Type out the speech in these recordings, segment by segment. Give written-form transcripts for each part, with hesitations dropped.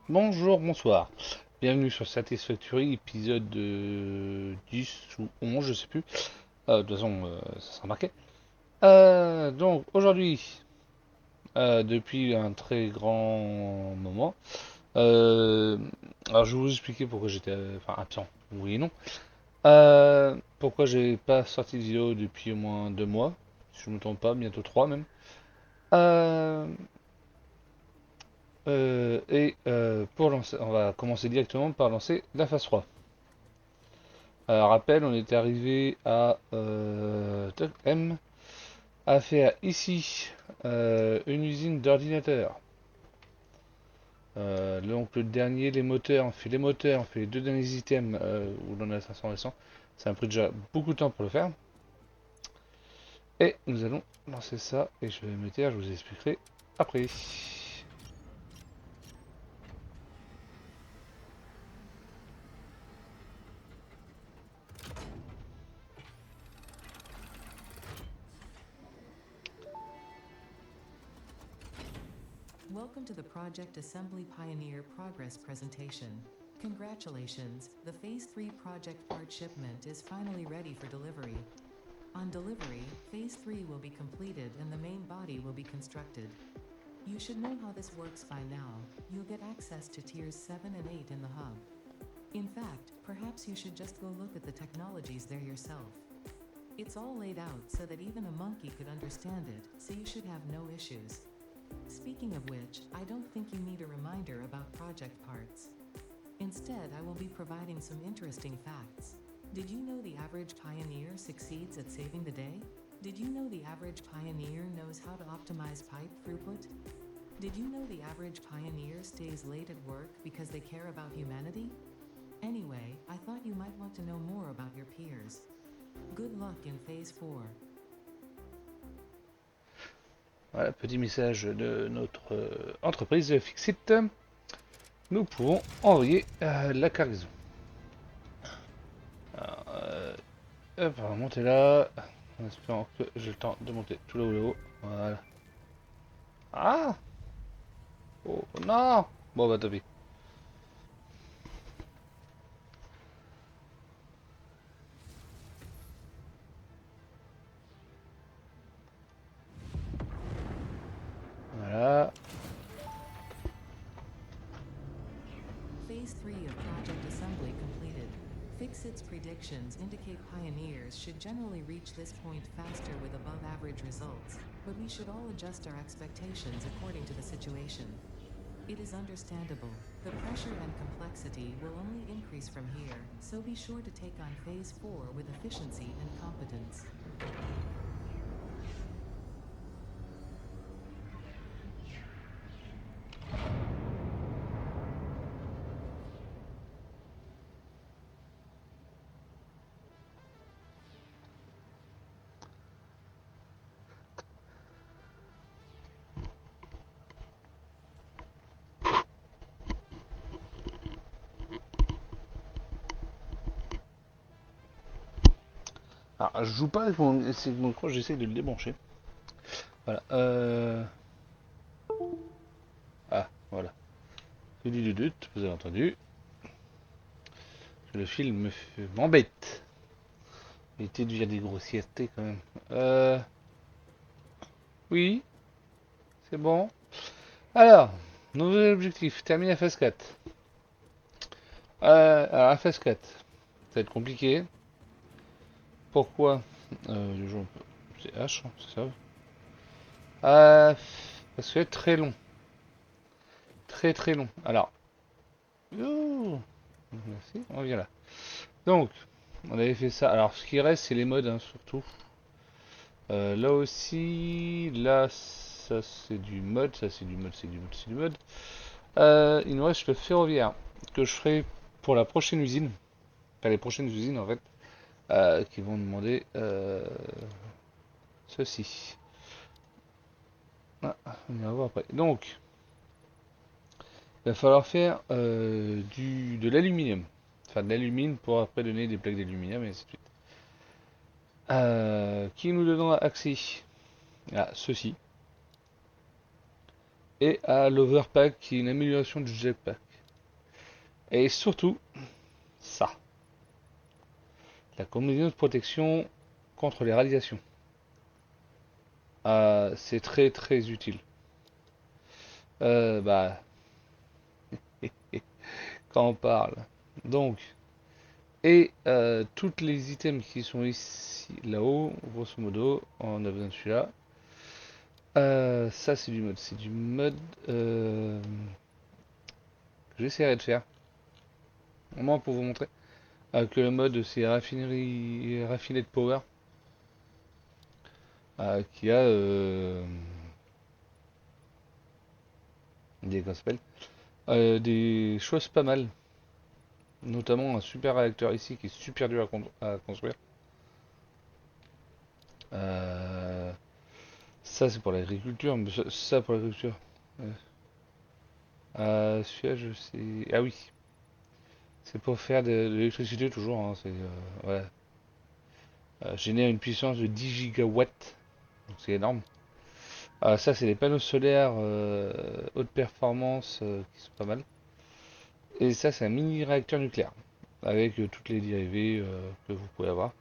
Bonjour, bonsoir. Bienvenue sur Satisfactory, épisode 10 ou 11, je sais plus. De toute façon, ça sera marqué. Donc, aujourd'hui, depuis un très grand moment, euh, alors je vais vous expliquer pourquoi j'étais absent, oui et non. Pourquoi j'ai pas sorti de vidéo depuis au moins 2 mois, si je me trompe pas, bientôt 3 même. Euh, pour lancer, on va commencer directement par lancer la phase 3. Rappel, on était arrivé à M a fait ici une usine d'ordinateurs. Donc le dernier, les moteurs, on fait les deux derniers items où l'on a 500 récents. Ça a pris déjà beaucoup de temps pour le faire. Et nous allons lancer ça et je vais me taire, je vous expliquerai après. Welcome to the Project Assembly Pioneer Progress presentation. Congratulations, the Phase 3 project part shipment is finally ready for delivery. On delivery, Phase 3 will be completed and the main body will be constructed. You should know how this works by now. You'll get access to Tiers 7 and 8 in the hub. In fact, perhaps you should just go look at the technologies there yourself. It's all laid out so that even a monkey could understand it, so you should have no issues. Speaking of which, I don't think you need a reminder about project parts. Instead, I will be providing some interesting facts. Did you know the average pioneer succeeds at saving the day? Did you know the average pioneer knows how to optimize pipe throughput? Did you know the average pioneer stays late at work because they care about humanity? Anyway, I thought you might want to know more about your peers. Good luck in Phase 4. Voilà, petit message de notre entreprise Fixit. Nous pouvons envoyer la cargaison. Alors, hop, on va monter là, en espérant que j'ai le temps de monter tout là-haut. Voilà. Ah! Oh non! Bon bah tant pis. Voilà. Phase 3 of project assembly completed. Fixit's predictions indicate pioneers should generally reach this point faster with above average results, but we should all adjust our expectations according to the situation. It is understandable. The pressure and complexity will only increase from here, so be sure to take on Phase 4 with efficiency and competence. Alors, je joue pas avec mon micro, j'essaie de le débrancher. Voilà. Ah, voilà. Vous avez entendu. Le film m'embête. Éviter de dire des grossièretés quand même. Oui, c'est bon. Alors, nouvel objectif, terminer la phase 4. Alors, la phase 4, ça va être compliqué. Pourquoi le jeu, c'est H, hein, c'est ça. Parce que c'est très long. Très très long. Alors, oh, merci, on revient là. Donc, on avait fait ça. Alors, ce qui reste, c'est les modes, hein, surtout. Là aussi, là, ça c'est du mode, ça c'est du mode, c'est du mode, c'est du mode. Il nous reste le ferroviaire, que je ferai pour la prochaine usine. Enfin, les prochaines usines, en fait, qui vont demander ceci. Ah, on va voir après. Donc, il va falloir faire de l'aluminium. Enfin, de l'alumine pour après donner des plaques d'aluminium et ainsi de suite. Qui nous donnera accès à ceci et à l'overpack qui est une amélioration du jetpack. Et surtout, ça. La combinaison de protection contre les radiations. C'est très très utile. Bah, quand on parle. Donc, et toutes les items qui sont ici, là-haut, grosso modo, on a besoin de celui-là. Ça, c'est du mode. C'est du mode que j'essaierai de faire. Au moins pour vous montrer que le mode, c'est raffinerie de power. Qui a des, comment ça s'appelle des choses pas mal. Notamment un super réacteur ici qui est super dur à construire. Euh, Ça, c'est pour l'agriculture, mais ça pour l'agriculture. Celui-là, je sais. Ah oui, c'est pour faire de l'électricité toujours. Hein, c'est voilà. Génère une puissance de 10 gigawatts, donc c'est énorme. Ça, c'est les panneaux solaires haute performance qui sont pas mal. Et ça, c'est un mini réacteur nucléaire avec toutes les dérivées que vous pouvez avoir.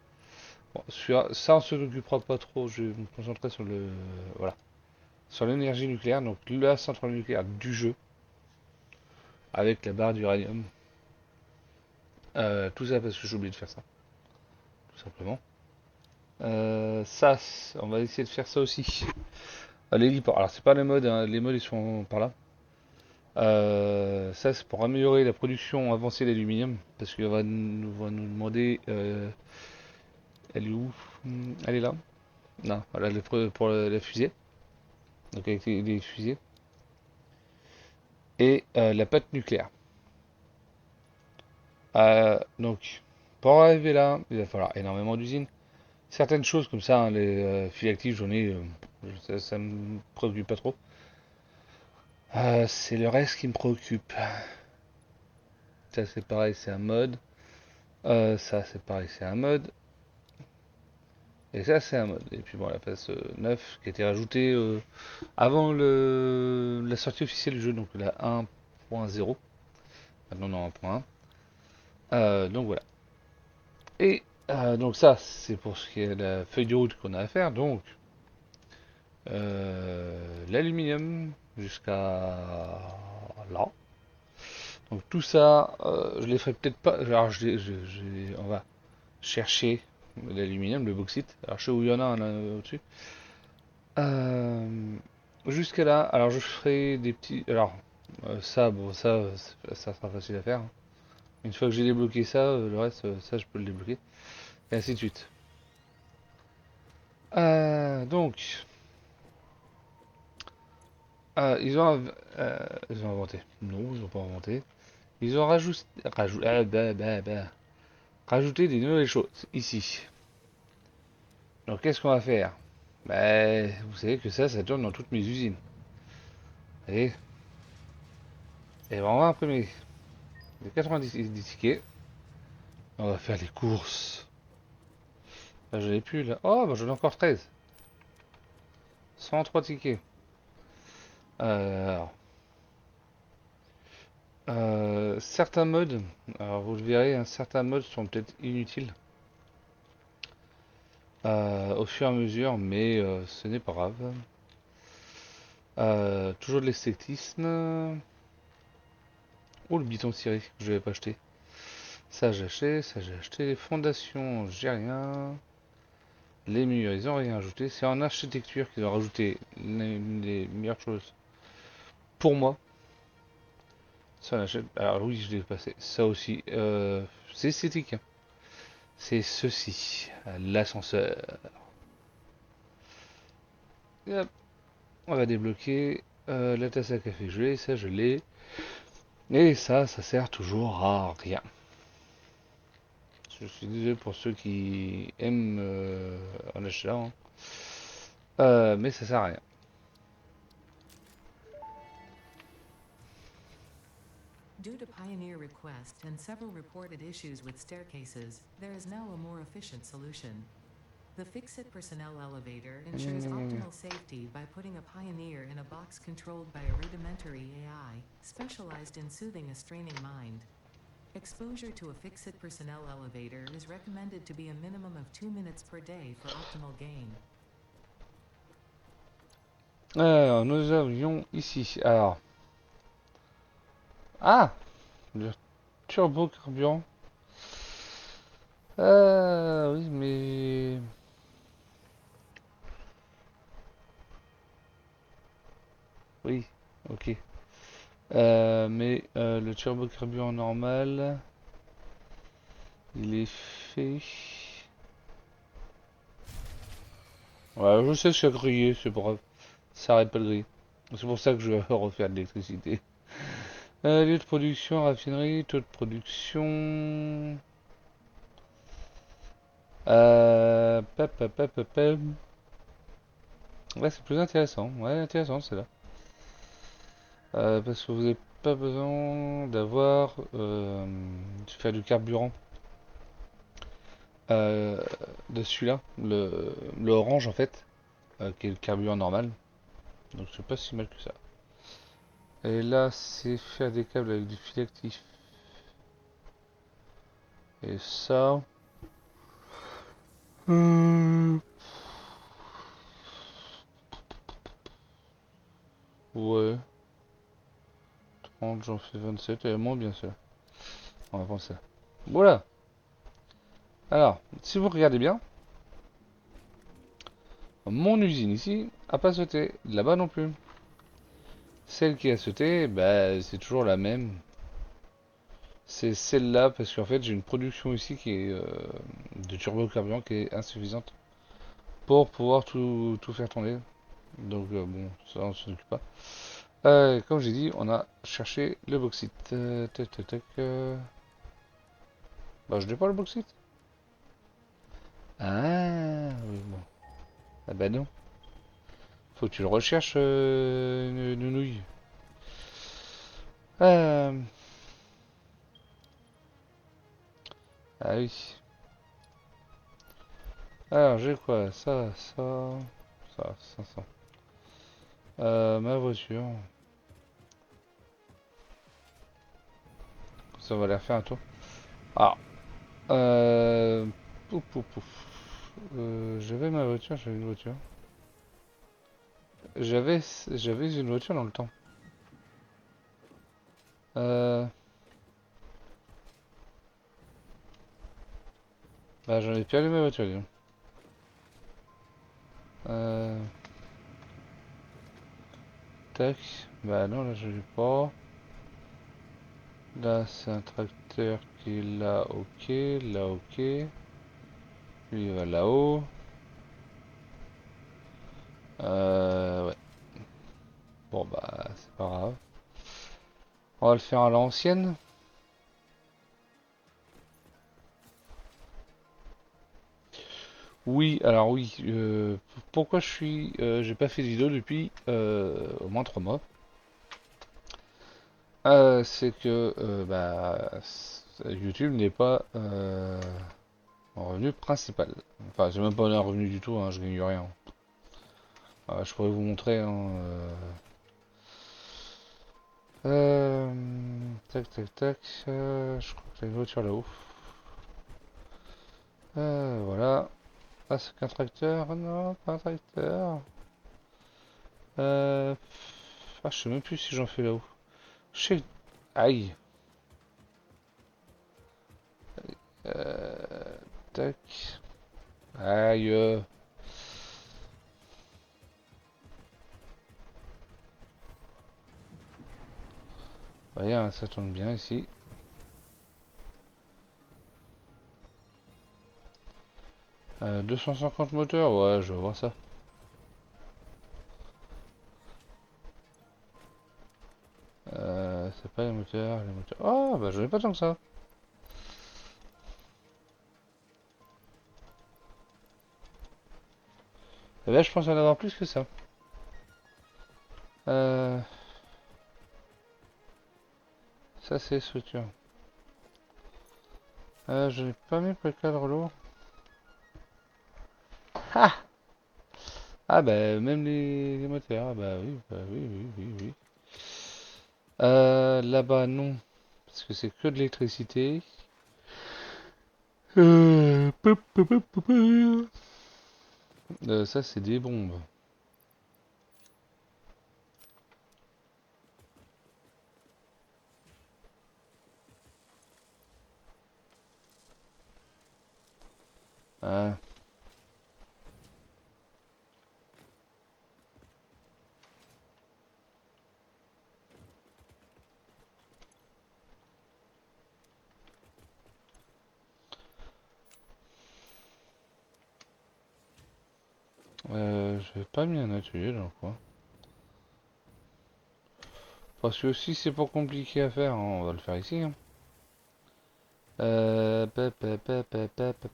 Bon, ça, on se occupera pas trop. Je vais me concentrer sur le voilà, sur l'énergie nucléaire. Donc la centrale nucléaire du jeu avec la barre d'uranium. Tout ça parce que j'ai oublié de faire ça, tout simplement. Ça, on va essayer de faire ça aussi. L'héliport. Alors c'est pas les modes, hein, les modes ils sont par là. Ça c'est pour améliorer la production avancée d'aluminium parce qu'il va nous demander. Elle est où? Elle est là. Non, voilà pour la fusée. Donc avec les fusées. Et la pâte nucléaire. Donc pour arriver là, il va falloir énormément d'usines. Certaines choses comme ça, hein, les fils actifs, j'en ai. Ça me préoccupe pas trop. C'est le reste qui me préoccupe. Ça c'est pareil, c'est un mode. Ça c'est pareil, c'est un mode. Et ça c'est un mode. Et puis bon, la phase 9 qui a été rajoutée avant la sortie officielle du jeu, donc la 1.0. Maintenant on est en 1.1. Donc voilà. Et donc ça c'est pour ce qui est de la feuille de route qu'on a à faire. Donc l'aluminium jusqu'à là. Donc tout ça, je les ferai peut-être pas. Alors on va chercher l'aluminium, le bauxite. Alors je sais où il y en a un là au-dessus. Euh, Jusqu'à là, alors je ferai des petits. Alors ça, bon, ça sera facile à faire, hein. Une fois que j'ai débloqué ça, le reste, ça je peux le débloquer. Et ainsi de suite. Donc, ils ont inventé. Non, ils n'ont pas inventé. Ils ont rajouté des nouvelles choses ici. Donc qu'est-ce qu'on va faire? Vous savez que ça tourne dans toutes mes usines. Et, et on va imprimer les 90 des tickets. On va faire les courses. Là, je l'ai plus là. Oh, bah j'en ai encore 13. 103 tickets. Alors, certains modes, alors vous le verrez, hein, certains modes sont peut-être inutiles au fur et à mesure, mais ce n'est pas grave. Toujours de l'esthétisme. Oh, le bidon ciré que je vais pas acheter. Ça j'ai acheté, ça j'ai acheté. Les fondations, j'ai rien. Les murs, ils ont rien ajouté. C'est en architecture qu'ils ont rajouté une des meilleures choses pour moi. Ça, on achète. Alors oui, je l'ai passé. Ça aussi, c'est esthétique, hein. C'est ceci, l'ascenseur. Et hop, on va débloquer la tasse à café. Je l'ai, ça je l'ai. Et ça sert toujours à rien. Je suis désolé pour ceux qui aiment en acheter, hein. Mais ça sert à rien. Due to Pioneer request and several reported issues with staircases, there is now a more efficient solution. The Fixit personnel elevator ensures optimal safety by putting a Pioneer in a box controlled by a rudimentary AI, specialized in soothing a straining mind. Exposure to a fixed personnel elevator is recommended to be a minimum of 2 minutes per day for optimal gain. Alors, nous avions ici. Alors. Ah! Le turbo carburant. Oui, mais. Oui, ok. Mais le turbo carburant normal, il est fait. Ouais, je sais que c'est grillé, c'est pas grave. Ça arrête pas de griller. C'est pour ça que je vais refaire de l'électricité. Lieu de production, raffinerie, taux de production. Pep. Ouais, c'est plus intéressant. Ouais, intéressant, c'est là. Parce que vous n'avez pas besoin d'avoir de faire du carburant euh, de celui-là, le orange en fait, qui est le carburant normal. Donc c'est pas si mal que ça. Et là, c'est faire des câbles avec du fil actif. Et ça. Hmm, ouais. 30, j'en fais 27, et moins bien sûr. On va prendre ça. Voilà. Alors, si vous regardez bien, mon usine ici a pas sauté. Là-bas non plus. Celle qui a sauté, bah, c'est toujours la même. C'est celle-là parce qu'en fait j'ai une production ici qui est de turbocarburant qui est insuffisante pour pouvoir tout faire tourner. Donc bon, ça on s'en occupe pas. Comme j'ai dit, on a cherché le bauxite. Bah je n'ai pas le bauxite. Ah oui bon. Ah bah non. Faut que tu le recherches, nounouille. Euh, Ah oui. Alors j'ai quoi? Ça, 500. Ma voiture. Ça va aller faire un tour. Ah. Pouf, pouf, pouf. J'avais ma voiture, j'avais une voiture. J'avais, j'avais une voiture dans le temps. Euh, Bah j'en ai perdu ma voiture, dis donc. Euh, Tac. Bah non, là je l'ai pas. Là c'est un tracteur qui est là, ok. Là, ok. Lui il va là-haut. Ouais. Bon bah c'est pas grave. On va le faire à l'ancienne. Oui, alors oui. Pourquoi j'ai pas fait de vidéo depuis au moins 3 mois? C'est que YouTube n'est pas mon revenu principal. Enfin, c'est même pas un revenu du tout, hein, je gagne rien. Je pourrais vous montrer. Hein, tac. Je crois que j'ai une voiture là-haut. Voilà. Ah, c'est qu'un tracteur? Non, pas un tracteur. Euh, je sais même plus si j'en fais là-haut. Je sais. Aïe. Euh, Tac. Aïe. Voyez, ça tourne bien ici. 250 moteurs, ouais, je vais voir ça. C'est pas les moteurs, les moteurs. Oh, bah j'en ai pas tant que ça. Eh ben, je pense en avoir plus que ça. Euh, Ça, c'est structure. Je n'ai pas mis pour le cadre lourd. Ah! Ah, bah, même les moteurs. Ah, bah oui. Là-bas, non. Est-ce que c'est que de l'électricité? Ça, c'est des bombes. Ah. Je vais pas mis un atelier dans le coin. Parce que si c'est pas compliqué à faire, hein, on va le faire ici. Hein.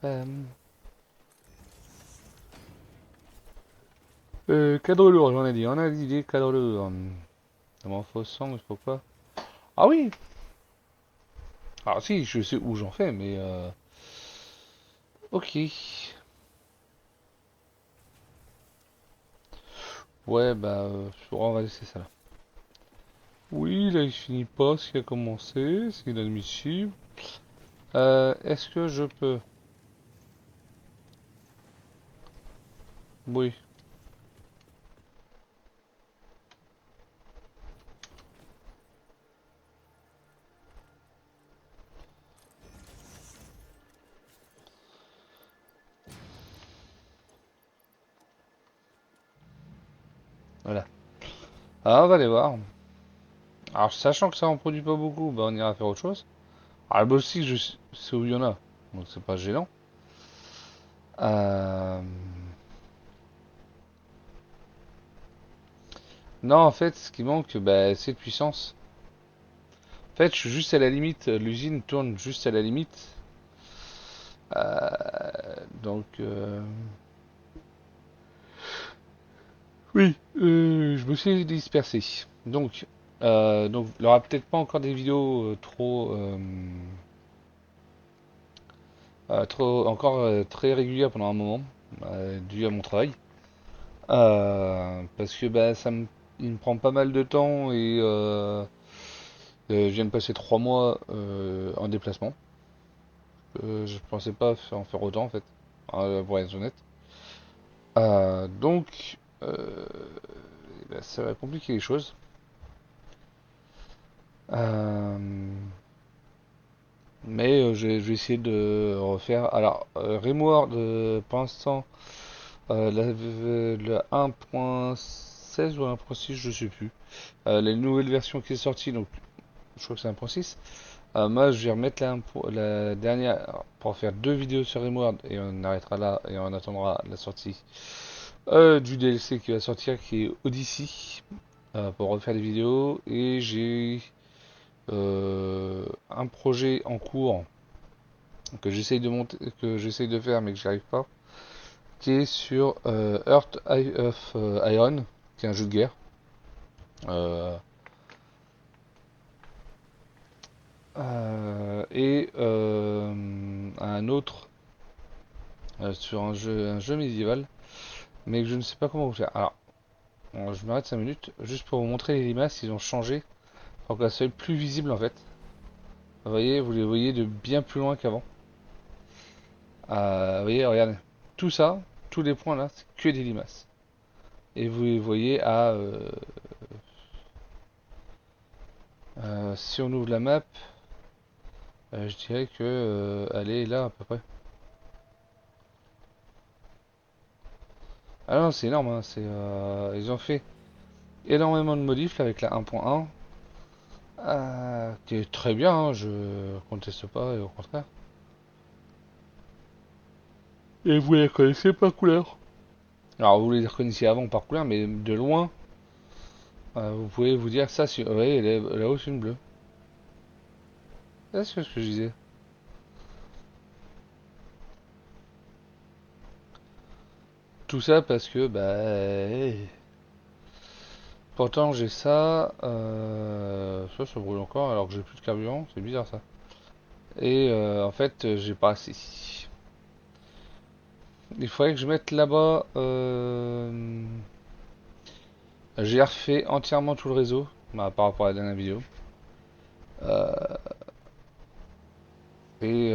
Pam. Cadre lourd, j'en ai dit. On a dit des cadres lourds. Il m'en faut 100, il faut quoi? Ah oui! Ah si, je sais où j'en fais, mais ok. Ouais, bah, on va laisser ça là. Oui, là il finit pas ce qui a commencé, c'est inadmissible. Est-ce que je peux? Oui. Voilà. Alors on va aller voir. Alors sachant que ça en produit pas beaucoup, bah on ira faire autre chose. Alors le aussi, je sais où il y en a, donc c'est pas gênant. Euh... Non, en fait, ce qui manque, bah, c'est de puissance. En fait, je suis juste à la limite. L'usine tourne juste à la limite. Donc, oui, je me suis dispersé. Donc, il n'y aura peut-être pas encore des vidéos trop, encore très régulières pendant un moment, dû à mon travail. Parce que bah, il me prend pas mal de temps et je viens de passer 3 mois en déplacement. Je pensais pas en faire autant en fait, pour être honnête. Donc, bah, ça va compliquer les choses. Euh, mais je vais essayer de refaire. Alors, Rimworld, pour l'instant, la 1.16 ou 1.6, je sais plus. La nouvelle version qui est sortie, donc je crois que c'est 1.6. Moi, je vais remettre la dernière pour faire 2 vidéos sur Rimworld et on arrêtera là et on attendra la sortie du DLC qui va sortir, qui est Odyssey, pour refaire des vidéos. Et j'ai un projet en cours que j'essaye de monter, que j'essaye de faire mais que j'y arrive pas, qui est sur Earth of Iron, qui est un jeu de guerre. Euh, et un autre sur un jeu médiéval, mais que je ne sais pas comment vous faire. Alors, je m'arrête 5 minutes juste pour vous montrer les limaces, ils ont changé pour qu'elles soient plus visibles en fait. Vous les voyez de bien plus loin qu'avant. Vous voyez, regardez, tout ça, tous les points là, c'est que des limaces. Et vous les voyez si on ouvre la map, je dirais que elle est là à peu près. Ah non, c'est énorme, hein, ils ont fait énormément de modifs là, avec la 1.1, qui est très bien, hein, je conteste pas, et au contraire. Et vous les connaissez par couleur. Alors vous les reconnaissiez avant par couleur, mais de loin, vous pouvez vous dire ça, ouais, là-haut c'est une bleue. C'est ce que je disais. Tout ça parce que, bah, pourtant j'ai ça, ça brûle encore alors que j'ai plus de carburant, c'est bizarre ça. Et en fait, j'ai pas assez. Il faudrait que je mette là-bas. J'ai refait entièrement tout le réseau, bah, par rapport à la dernière vidéo. Et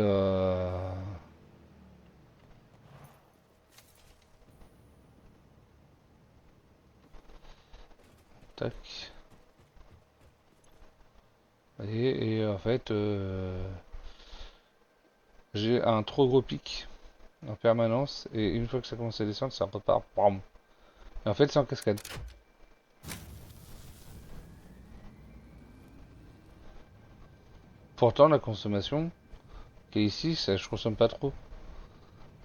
tac. Et en fait, j'ai un trop gros pic en permanence. Et une fois que ça commence à descendre, ça repart. Bam. Et en fait, c'est en cascade. Pourtant, la consommation qui est ici, ça, je consomme pas trop.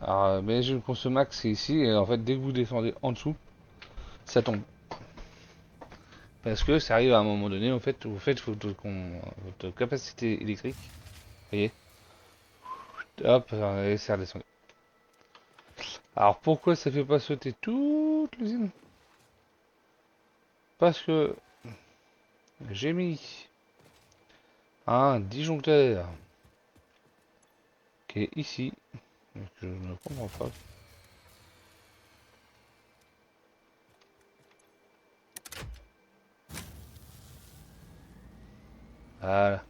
Alors, mais j'ai une consommax c'est ici. Et en fait, dès que vous descendez en dessous, ça tombe. Parce que ça arrive à un moment donné, en fait, vous faites votre capacité électrique. Vous voyez, hop, et ça redescend. Alors pourquoi ça fait pas sauter toute l'usine? Parce que j'ai mis un disjoncteur qui est ici, que je ne comprends pas. Voilà.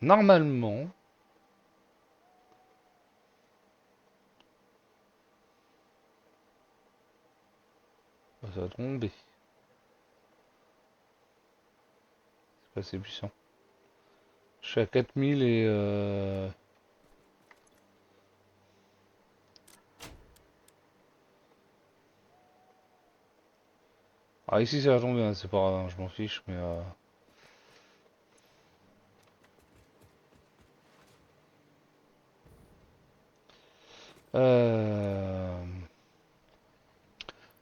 Normalement, ça va tomber. C'est pas assez puissant. Je suis à 4000 et ah, ici ça va tomber, hein, c'est pas grave, hein, je m'en fiche, mais euh,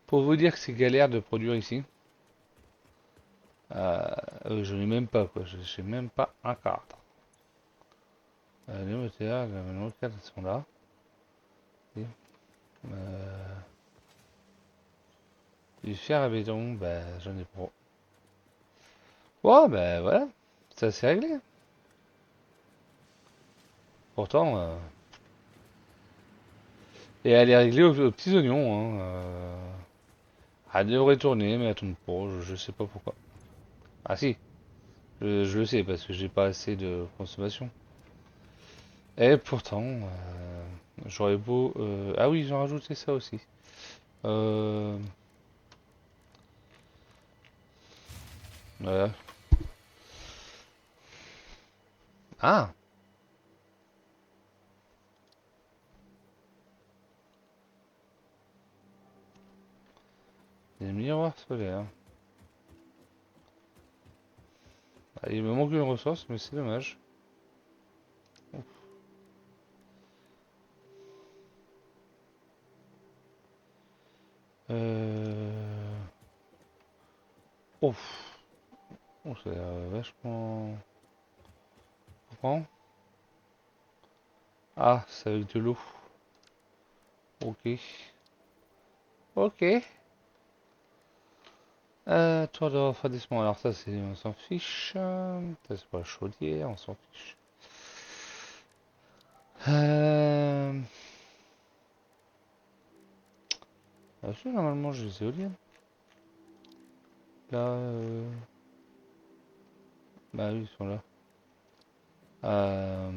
pour vous dire que c'est galère de produire ici. Je n'ai même pas quoi, je sais même pas un quart. Les moteurs, les moteurs sont là. Et, euh, du fer à béton, bah j'en ai pas. Ouais, bah voilà, ça c'est réglé. Pourtant, et elle est réglée aux petits oignons. Hein, elle devrait tourner, mais elle tourne pas, je sais pas pourquoi. Ah si, je le sais parce que j'ai pas assez de consommation. Et pourtant, j'aurais beau. Ah oui, j'ai rajouté ça aussi. Euh, voilà. Ah, des miroirs solaires. Ah, il me manque une ressource, mais c'est dommage. Euh... Ouf, oh, ça a l'air vachement. Comprends. Ah, c'est avec de l'eau. Ok. Ok. Tour de refroidissement. Alors ça, c'est, on s'en fiche. Ça, c'est pour la chaudière, on s'en fiche. Euh... Ah, si, normalement, j'ai les éoliennes. Là, bah oui, ils sont là. Euh...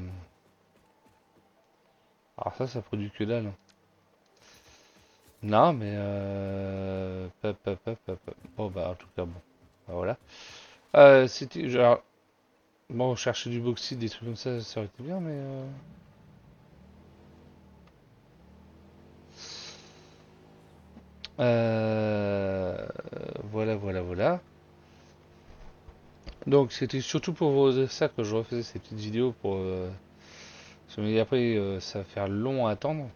Alors ça produit que dalle. Non, mais bon, bah, en tout cas, bon. Bah, voilà. C'était, genre, bon, chercher du bauxite, des trucs comme ça aurait été bien, mais voilà, voilà, voilà. Donc c'était surtout pour vous dire ça que je refaisais ces petites vidéos pour mais après ça va faire long à attendre.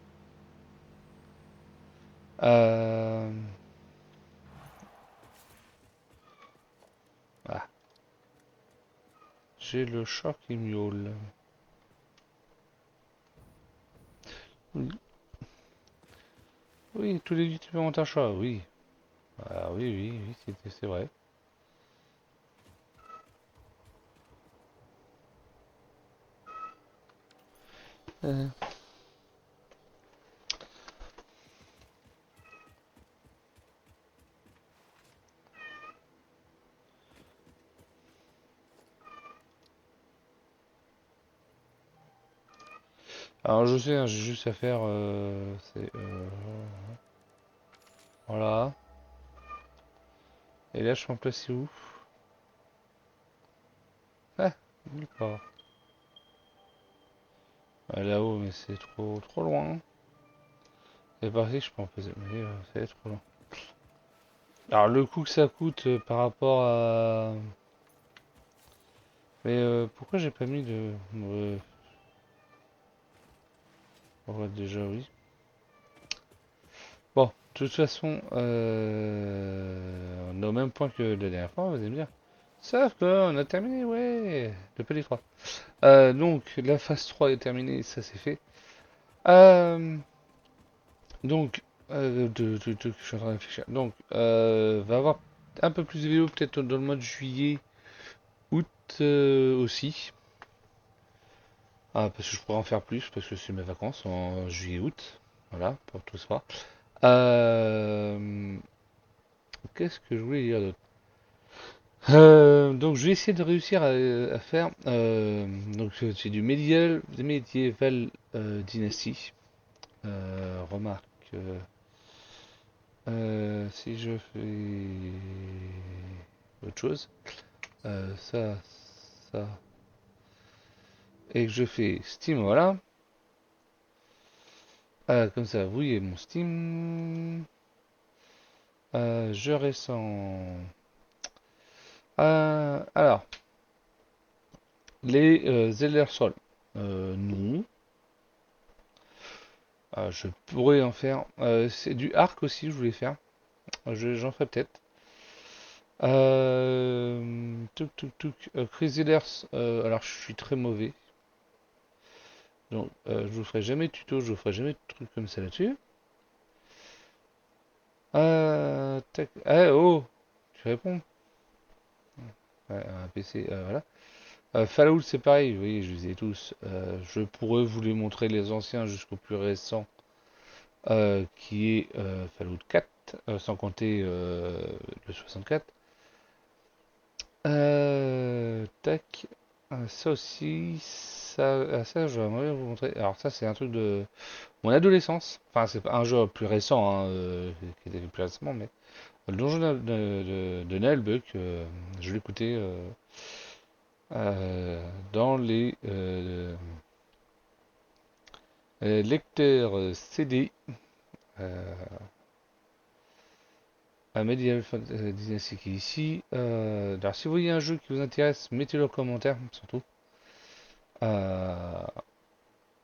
Euh, ah, j'ai le chat qui miaule. Oui, oui, tous les youtubeurs ont un chat, oui. Ah oui, oui, oui, c'est vrai. Euh, Alors je sais, hein, j'ai juste à faire... voilà. Et là je peux en placer où? Ah, nulle part. Ah, là-haut, mais c'est trop loin. Et par ici je peux en placer, mais c'est trop loin. Alors le coût que ça coûte par rapport à... Mais pourquoi j'ai pas mis de... Ouais, déjà oui. Bon, de toute façon, on est au même point que la dernière fois, vous allez me dire. Sauf qu'on a terminé, ouais, le Pali 3. Donc, la phase 3 est terminée, ça c'est fait. Euh, donc, je suis en train de réfléchir. Donc, va avoir un peu plus de vidéos peut-être dans le mois de juillet, août aussi. Ah, parce que je pourrais en faire plus, parce que c'est mes vacances en juillet-août. Voilà, pour tout ça. Qu'est-ce que je voulais dire d'autre? Donc je vais essayer de réussir à faire. Donc c'est du Medieval Dynasty. Remarque. Si je fais autre chose, ça, et que je fais Steam, voilà. Comme ça, vous voyez mon Steam. Je récents. Alors, les Elder Scrolls. Non. Je pourrais en faire. C'est du arc aussi, je voulais faire. J'en ferai peut-être. Crusaders, alors je suis très mauvais. Donc je vous ferai jamais de tuto, je vous ferai jamais de trucs comme ça là-dessus. Tac. Oh, tu réponds. Ouais, un PC, voilà. Fallout, c'est pareil, vous voyez, je les ai tous. Je pourrais vous les montrer les anciens jusqu'au plus récent, qui est Fallout 4, sans compter le 64. Tac. Ça aussi, ça j'aimerais vous montrer. Alors ça, c'est un truc de mon adolescence. Enfin, c'est pas un jeu plus récent, hein, qui était plus récemment, mais le donjon de Nullbuck, je l'écoutais dans les lecteurs CD à Medieval Dynasty qui est ici. Alors, si vous voyez un jeu qui vous intéresse, mettez-le en commentaire, surtout.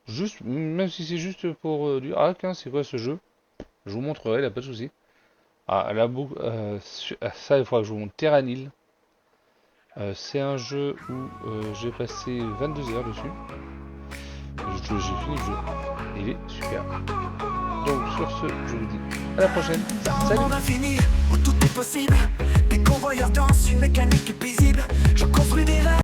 Juste, même si c'est juste pour dire, ah, tiens, c'est quoi ce jeu? Je vous montrerai, là, pas de souci. Ça, il faudra que je vous montre Terranil. C'est un jeu où j'ai passé 22 heures dessus. J'ai fini le jeu. Il est super. Donc sur ce, je vous dis à la prochaine. Salut. On a fini, où tout est possible. Des convoyeurs dansent, une mécanique paisible. Je construis des rêves.